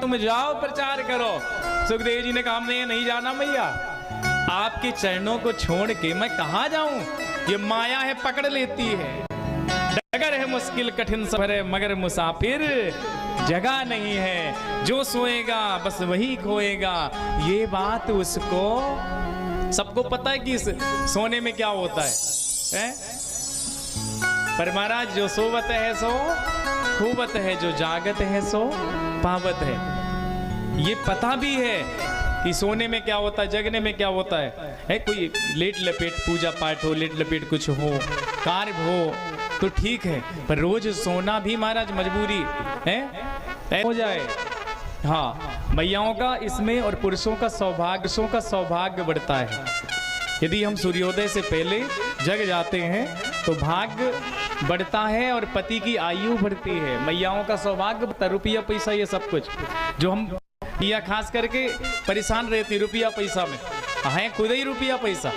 तुम जाओ प्रचार करो। सुखदेव जी ने कहा हमने नहीं जाना मैया, आपके चरणों को छोड़ के मैं कहां जाऊं, ये माया है पकड़ लेती है। डगर है मुश्किल कठिन सफर है मगर मुसाफिर जगह नहीं है, जो सोएगा बस वही खोएगा। ये बात उसको सबको पता है कि सोने में क्या होता है? पर महाराज जो सोवत है सो खूबत है, जो जागत है सो पावत है। ये पता भी है कि सोने में क्या होता है, जगने में क्या होता है। कोई लेट लपेट पूजा पाठ हो, लेट लपेट कुछ हो, कार्य हो तो ठीक है, पर रोज सोना भी महाराज मजबूरी है हो जाए। हाँ, मैयाओं का इसमें और पुरुषों का सौभाग्य बढ़ता है। यदि हम सूर्योदय से पहले जग जाते हैं तो भाग्य बढ़ता है और पति की आयु बढ़ती है। मैयाओं का सौभाग्य बढ़ता, रुपया पैसा ये सब कुछ जो हम या खास करके परेशान रहती रुपया पैसा में है, खुद ही रुपया पैसा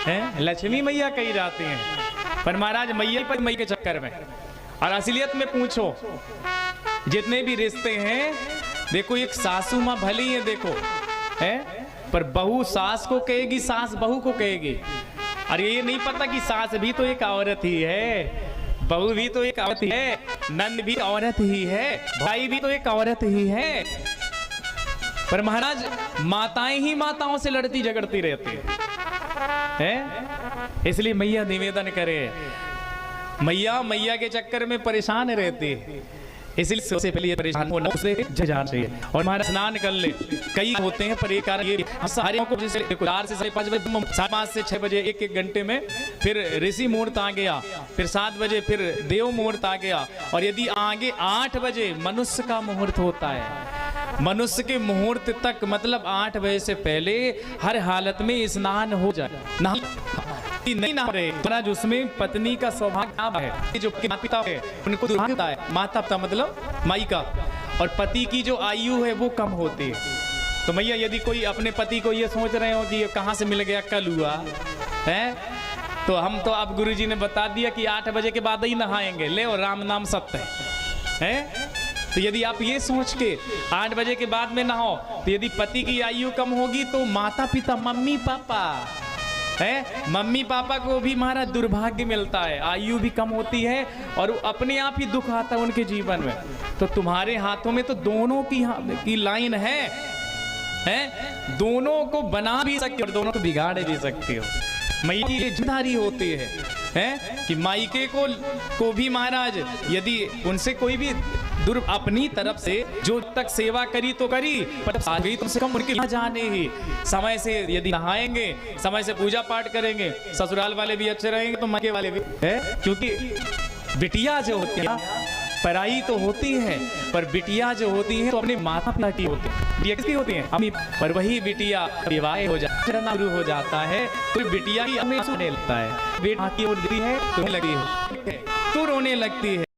है। लक्ष्मी मैया कही जाती हैं, पर महाराज मैया पर मैया के चक्कर में। और असलियत में पूछो जितने भी रिश्ते हैं, देखो एक सासू माँ भली है देखो है, पर बहू सास को कहेगी, सास बहू को कहेगी। और ये नहीं पता कि सास भी तो एक औरत ही है, बहू भी तो एक औरत ही है, नंद भी औरत ही है, भाई भी तो एक औरत ही है। पर महाराज माताएं ही माताओं से लड़ती झगड़ती रहती है। इसलिए मैया निवेदन करे, मैया के चक्कर में परेशान रहती है, इसलिए सबसे पहले परेशान होना उसे जाना चाहिए। और महाराज स्नान कर ले, कई होते हैं पर एक कारण ये सारे को जैसे 4 से 5 बजे, 5 से 6 बजे एक घंटे में फिर ऋषि मुहूर्त आ गया, फिर 7 बजे फिर देव मुहूर्त आ गया, और यदि आगे 8 बजे मनुष्य का मुहूर्त होता है। मनुष्य के मुहूर्त तक मतलब 8 बजे से पहले हर हालत में स्नान हो जाए, नहीं ना रहे महाराज। उसमें पत्नी का सौभाग्य है, जो माता पिता है उनको दुर्भाग्य है, माता पिता मतलब माई का, और पति की जो आयु है वो कम होती है। तो मैया यदि कोई अपने पति को ये सोच रहे हो कि ये कहाँ से मिल गया, कल हुआ है, तो हम तो अब गुरुजी ने बता दिया कि 8 बजे के बाद ही नहाएंगे, ले और राम नाम सत्य है। तो यदि आप ये सोच के 8 बजे के बाद में नहाओ, तो यदि पति की आयु कम होगी तो माता पिता मम्मी पापा है, मम्मी पापा को भी महाराज दुर्भाग्य मिलता है, आयु भी कम होती है और अपने आप ही दुख आता है उनके जीवन में। तो तुम्हारे हाथों में तो दोनों की लाइन है, दोनों को बना भी सकते हो और दोनों को बिगाड़ भी सकते हो। मैया की जिम्मेदारी होती है कि मायके को भी महाराज यदि उनसे कोई भी अपनी तरफ से जो तक सेवा करी तो करी, पर आगे कम से कम उनके यहाँ जाने ही समय से यदि नहाएंगे, समय से पूजा पाठ करेंगे, ससुराल वाले भी अच्छे रहेंगे तो मायके वाले भी है। क्योंकि बिटिया जो होती है पराई तो होती है, पर बिटिया जो होती है तो अपने माता पिता की होती है। बिटिया किसकी होती है? अम्मी। पर वही बिटिया विवाह हो जाता है तो बिटिया ही हमें रोने लगता है, बेटा की ओर है तो रोने लगती है।